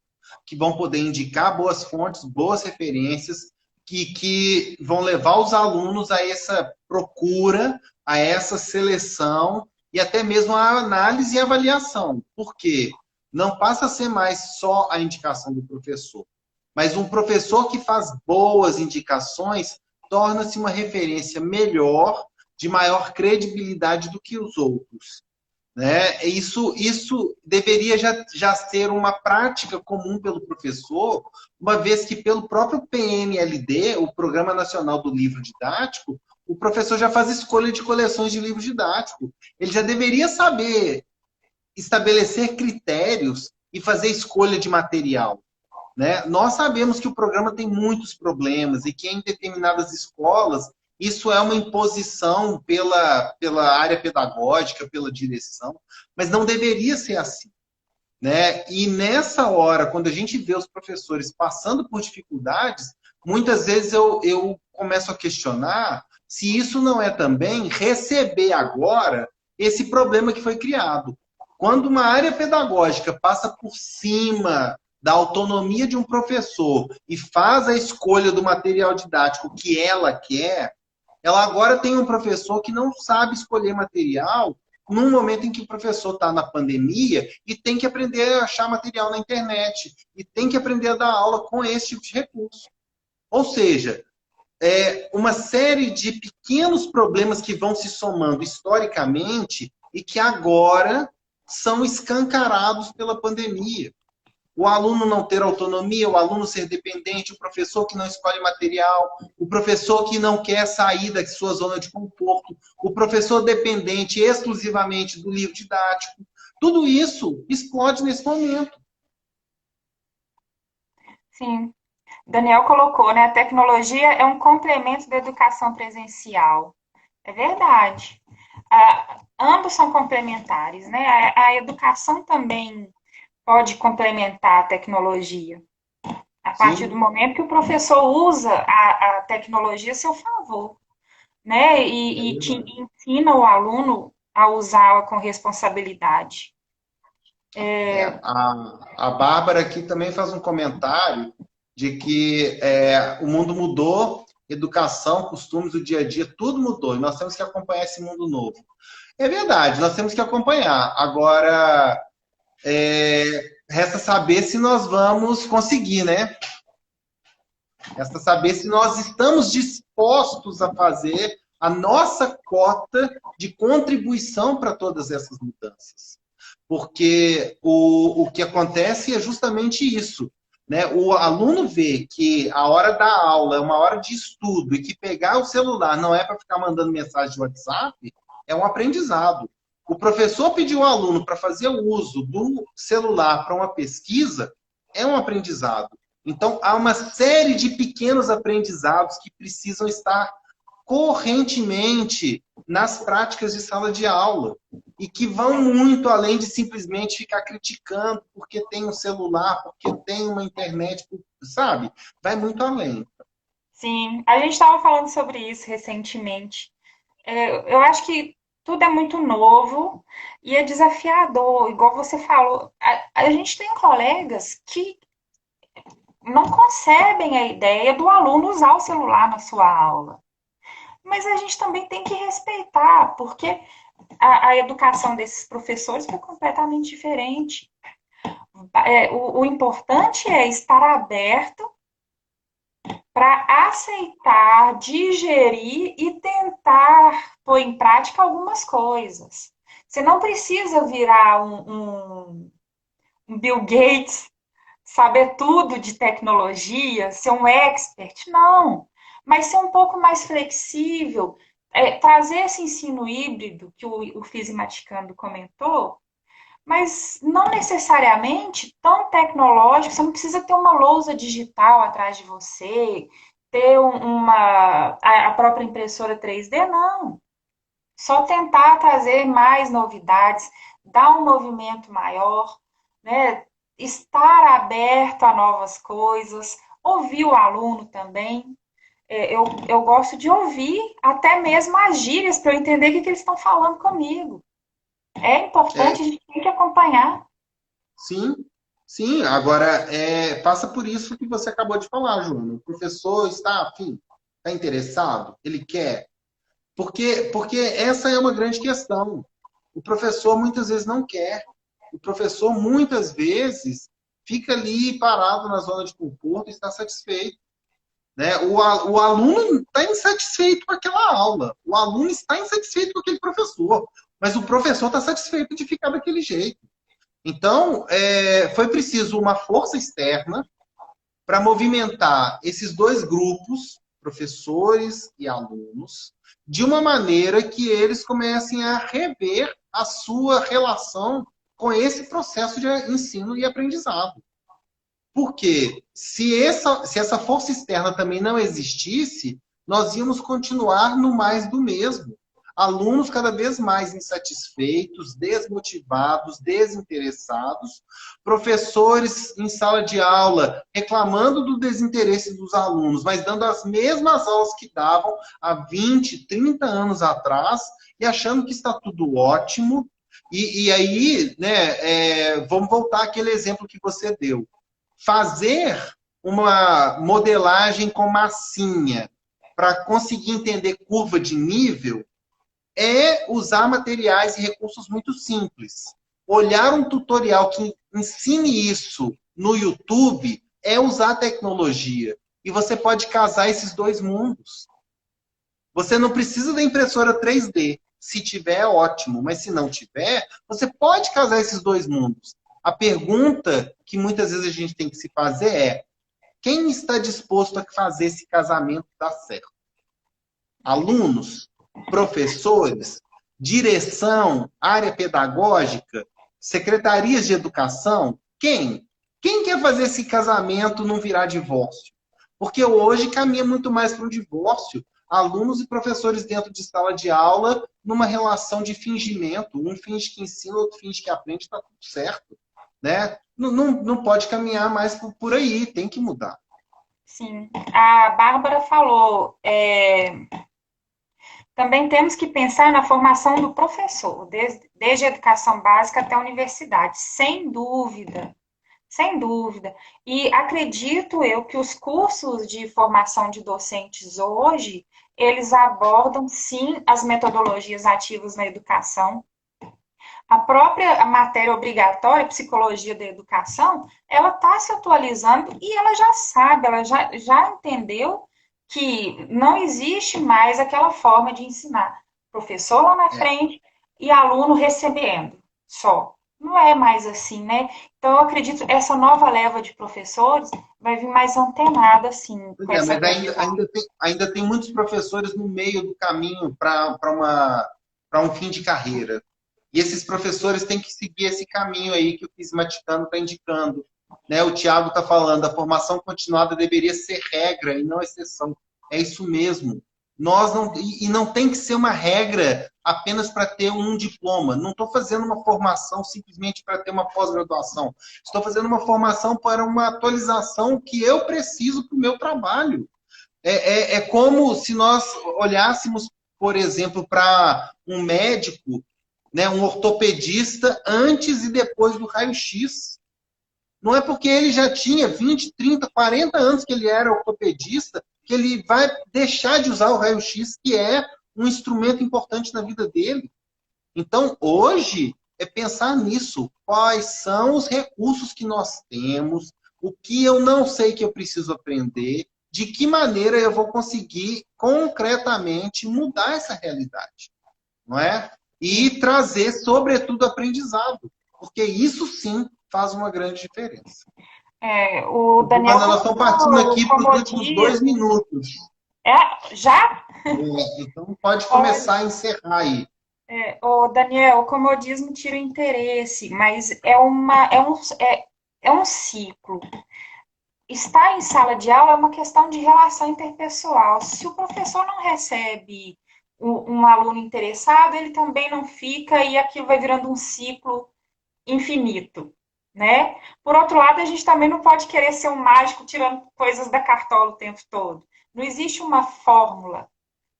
que vão poder indicar boas fontes, boas referências, que vão levar os alunos a essa procura, a essa seleção e até mesmo a análise e avaliação. Por quê? Não passa a ser mais só a indicação do professor, mas um professor que faz boas indicações torna-se uma referência melhor, de maior credibilidade do que os outros. Né? Isso deveria já ser uma prática comum pelo professor, uma vez que pelo próprio PNLD, o Programa Nacional do Livro Didático, o professor já faz escolha de coleções de livro didático. Ele já deveria saber estabelecer critérios e fazer escolha de material. Né? Nós sabemos que o programa tem muitos problemas e que em determinadas escolas isso é uma imposição pela área pedagógica, pela direção, mas não deveria ser assim. Né? E nessa hora, quando a gente vê os professores passando por dificuldades, muitas vezes eu começo a questionar se isso não é também receber agora esse problema que foi criado. Quando uma área pedagógica passa por cima da autonomia de um professor e faz a escolha do material didático que ela quer, ela agora tem um professor que não sabe escolher material num momento em que o professor está na pandemia e tem que aprender a achar material na internet e tem que aprender a dar aula com esse tipo de recurso. Ou seja, uma série de pequenos problemas que vão se somando historicamente e que agora são escancarados pela pandemia. O aluno não ter autonomia, o aluno ser dependente, o professor que não escolhe material, o professor que não quer sair da sua zona de conforto, o professor dependente exclusivamente do livro didático. Tudo isso explode nesse momento. Sim. Daniel colocou, né? A tecnologia é um complemento da educação presencial. É verdade. Ambos são complementares, né? A educação também pode complementar a tecnologia. A partir do Sim, momento que o professor usa a tecnologia a seu favor, né? é E que verdade. ensina o aluno a usá-la com responsabilidade. A Bárbara aqui também faz um comentário de que o mundo mudou, educação, costumes do dia a dia, tudo mudou, e nós temos que acompanhar esse mundo novo. É verdade, nós temos que acompanhar. Agora, resta saber se nós vamos conseguir, né? Resta saber se nós estamos dispostos a fazer a nossa cota de contribuição para todas essas mudanças. Porque o que acontece é justamente isso. Né? O aluno vê que a hora da aula é uma hora de estudo e que pegar o celular não é para ficar mandando mensagem de WhatsApp, é um aprendizado. O professor pediu ao aluno para fazer o uso do celular para uma pesquisa, é um aprendizado. Então, há uma série de pequenos aprendizados que precisam estar correntemente nas práticas de sala de aula e que vão muito além de simplesmente ficar criticando porque tem um celular, porque tem uma internet, sabe? Vai muito além. Sim, a gente estava falando sobre isso recentemente. Eu acho que tudo é muito novo e é desafiador, igual você falou. A gente tem colegas que não concebem a ideia do aluno usar o celular na sua aula. Mas a gente também tem que respeitar, porque a educação desses professores foi completamente diferente. O importante é estar aberto para aceitar, digerir e tentar pôr em prática algumas coisas. Você não precisa virar um Bill Gates, saber tudo de tecnologia, ser um expert, não. Mas ser um pouco mais flexível, trazer esse ensino híbrido que o Fisimaticando comentou, mas não necessariamente tão tecnológico. Você não precisa ter uma lousa digital atrás de você, ter a própria impressora 3D, não. Só tentar trazer mais novidades, dar um movimento maior, né? Estar aberto a novas coisas, ouvir o aluno também. Eu gosto de ouvir até mesmo as gírias para eu entender o que eles estão falando comigo. É É, importante, a gente tem que acompanhar. sim, sim. Agora, passa por isso que você acabou de falar, Joana. O professor está afim, está interessado, ele quer. Porque essa é uma grande questão. O professor muitas vezes não quer. O professor muitas vezes fica ali parado na zona de conforto e está satisfeito. Né? O aluno está insatisfeito com aquela aula. O aluno está insatisfeito com aquele professor. Mas o professor está satisfeito de ficar daquele jeito. Então, foi preciso uma força externa para movimentar esses dois grupos, professores e alunos, de uma maneira que eles comecem a rever a sua relação com esse processo de ensino e aprendizado. Porque se essa força externa também não existisse, nós íamos continuar no mais do mesmo. Alunos cada vez mais insatisfeitos, desmotivados, desinteressados, professores em sala de aula reclamando do desinteresse dos alunos, mas dando as mesmas aulas que davam há 20, 30 anos atrás e achando que está tudo ótimo. E aí, né, vamos voltar àquele exemplo que você deu. Fazer uma modelagem com massinha para conseguir entender curva de nível é usar materiais e recursos muito simples. Olhar um tutorial que ensine isso no YouTube é usar tecnologia. E você pode casar esses dois mundos. Você não precisa da impressora 3D. Se tiver, é ótimo. Mas se não tiver, você pode casar esses dois mundos. A pergunta que muitas vezes a gente tem que se fazer é: quem está disposto a fazer esse casamento dar certo? Alunos, professores, direção, área pedagógica, secretarias de educação? Quem? Quem quer fazer esse casamento não virar divórcio? Porque hoje caminha muito mais para um divórcio. Alunos e professores dentro de sala de aula, numa relação de fingimento. Um finge que ensina, outro finge que aprende, está tudo certo. Né? Não pode caminhar mais por aí, tem que mudar. Sim. A Bárbara falou, também temos que pensar na formação do professor, desde a educação básica até a universidade, sem dúvida. Sem dúvida. E acredito eu que os cursos de formação de docentes hoje, eles abordam sim as metodologias ativas na educação. A própria matéria obrigatória, psicologia da educação, ela está se atualizando e ela já sabe, ela já entendeu que não existe mais aquela forma de ensinar. Professor lá na É. frente e aluno recebendo só. Não é mais assim, né? Então, eu acredito que essa nova leva de professores vai vir mais antenada, assim, Pois com é, essa mas realidade. ainda tem muitos professores no meio do caminho para um fim de carreira. E esses professores têm que seguir esse caminho aí que o Pismatitano está indicando. Né? O Tiago está falando, a formação continuada deveria ser regra e não exceção. É isso mesmo. Nós não, e não tem que ser uma regra apenas para ter um diploma. Não estou fazendo uma formação simplesmente para ter uma pós-graduação. Estou fazendo uma formação para uma atualização que eu preciso para o meu trabalho. É como se nós olhássemos, por exemplo, para um médico, né, um ortopedista, antes e depois do raio-x. Não é porque ele já tinha 20, 30, 40 anos que ele era ortopedista que ele vai deixar de usar o raio-x, que é um instrumento importante na vida dele. Então, hoje, é pensar nisso. Quais são os recursos que nós temos, o que eu não sei que eu preciso aprender, de que maneira eu vou conseguir concretamente mudar essa realidade, não é? E trazer, sobretudo, aprendizado, porque isso sim faz uma grande diferença. O Daniel Joana, nós estamos partindo comentou o aqui para os últimos dois comodismo. minutos. Já? Então, pode Olha, começar a encerrar aí. o Daniel, o comodismo tira o interesse, mas é um ciclo. Estar em sala de aula é uma questão de relação interpessoal. Se o professor não recebe um aluno interessado, ele também não fica e aquilo vai virando um ciclo infinito, né? Por outro lado, a gente também não pode querer ser um mágico tirando coisas da cartola o tempo todo. Não existe uma fórmula,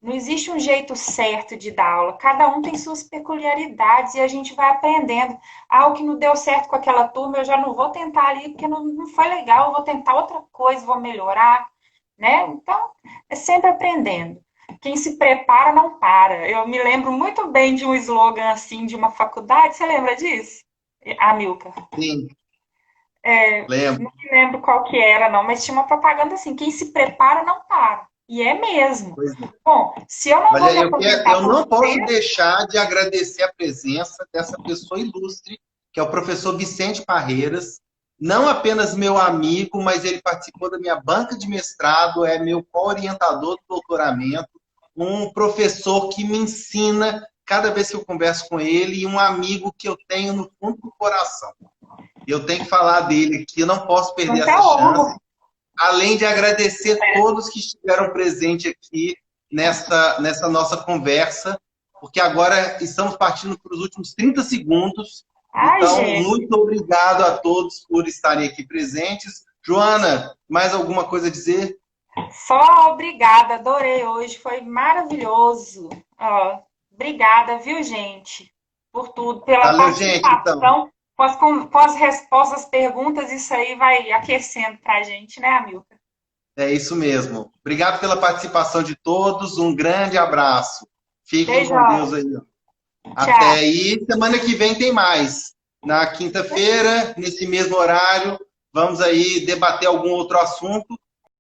não existe um jeito certo de dar aula. Cada um tem suas peculiaridades e a gente vai aprendendo. Ah, o que não deu certo com aquela turma, eu já não vou tentar ali porque não foi legal, eu vou tentar outra coisa, vou melhorar, né? Então, é sempre aprendendo. Quem se prepara não para. Eu me lembro muito bem de um slogan assim de uma faculdade. Você lembra disso? Amilcar. Sim, Não lembro. me lembro qual que era, não, mas tinha uma propaganda assim: quem se prepara não para. E é mesmo. Pois é. Bom, se eu não vou Olha, me aposentar eu tão não posso cedo, deixar de agradecer a presença dessa pessoa ilustre, que é o professor Vicente Parreiras, não apenas meu amigo, mas ele participou da minha banca de mestrado, é meu co-orientador do doutoramento, um professor que me ensina cada vez que eu converso com ele e um amigo que eu tenho no fundo do coração. Eu tenho que falar dele aqui, eu não posso perder muita essa chance, honra. além de agradecer todos que estiveram presentes aqui nessa nossa conversa, porque agora estamos partindo para os últimos 30 segundos. Ai, Então, gente, muito obrigado a todos por estarem aqui presentes. Joana, mais alguma coisa a dizer? só obrigada, adorei hoje, foi maravilhoso. Ó, obrigada, viu, gente, por tudo, pela Valeu, gente, então. participação, com as respostas, perguntas, isso aí vai aquecendo para a gente, né, Amilcar? É isso mesmo. Obrigado pela participação de todos. Um grande abraço. Fiquem com Deus Beijão. aí. Até Tchau. aí. Semana que vem tem mais. Na quinta-feira, nesse mesmo horário, vamos aí debater algum outro assunto